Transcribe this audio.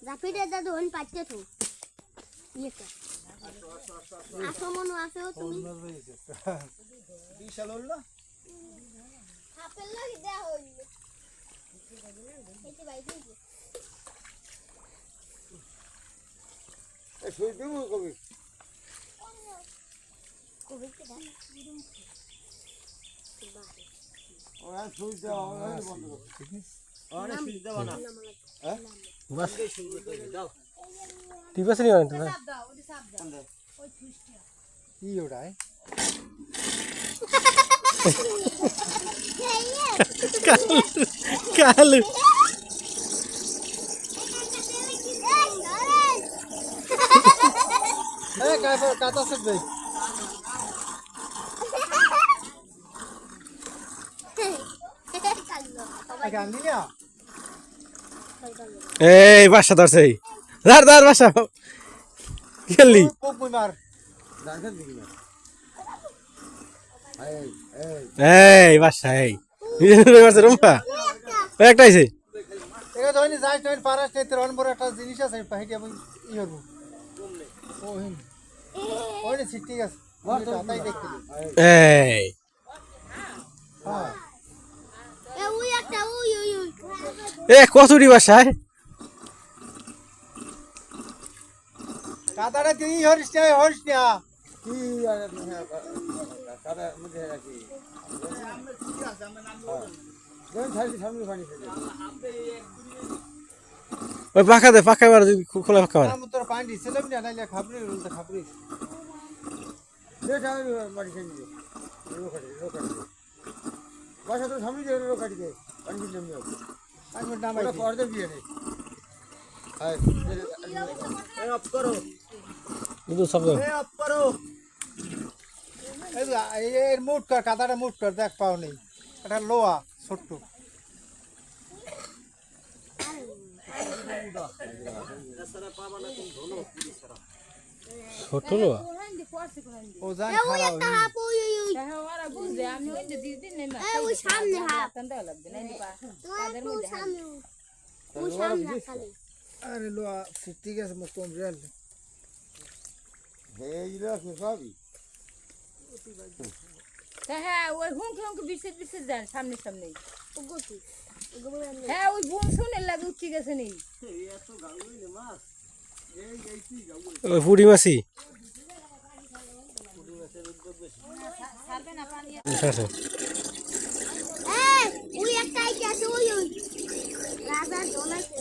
জাপিটা দাদু হন পাচ্ছে তো ইয়েটা আসো মনো আসো তুমি বিশাল হল না আপেল লাগি দেয়া হইল এই যে ভাই দিই এই সুই দেবো কবি কবি কে দাও ও আর সুই দাও আর বন্ধ কর ঠিক আছে আরে সুই দাও না হ্যাঁ বাস দাও ঠিক আছে নি তো সাপ দাও ওই সাপ দাও ওই ফুসটা কি ওড়ায় কালু এই কাটা সব দে গান দিলা এই বাসা ধরছে ধর ধর বাসা গেলি কোক কই মার জানছেন দিকি না এই এই বাসা এই মারছে রুম্পা একটা আইছে এগা ধইনি যাই তুই পারাস তে রন বড় একটা জিনিস আছে পাইটি আমি ই করব ওহিন ওইনে ঠিক আছে তাই দেখতে এই হ্যাঁ এ ওই একটা ওই ওই ওই এ কচুরি বাসায় কাদাটা কি হরিস না কি কাদা মধ্যে রাখি সামনে পানি ওই পাখা দে পাখা মার যদি খোলা পাখা মার আমি তোর পানি দিছিলাম না নাইলে খাবরি বলতে খাবরি দেখ আমি মারি খেয়ে দিই রোকাটি বাসা তো সামনে দিয়ে রোকাটি দে পানি দিলাম না আমি নাম আইছি পর্দা দিয়ে নেই হাই এই অফ করো দুধ সব এই অফ করো এই এর মুট কর কাদাটা মুট কর দেখ পাও নেই এটা লোয়া ছোট্ট ছোট লো ও জান এ ওই খারাপ একটা হাপ ওই ওই ওই ওরা বুঝে আমি ওই যে দিদিন নেই এ ওই সামনে হাপ মাথাটা লাগবে না নিপা তোমার তো সামনে ওই সামনে খালি আরে লোয়া ঠিক আছে মো কম রেল এই লোক সবই হ্যাঁ ওই হুঁক হুঁক বিছে যান সামনে সামনে ওগোটি ওগো আমি হ্যাঁ ওই বোন শুনে লাগে উঠে গেছে নি ওই পুরি মাছি আছে এ ওই একটা আইছে আছে ওই ওই রাজা দোলাইছে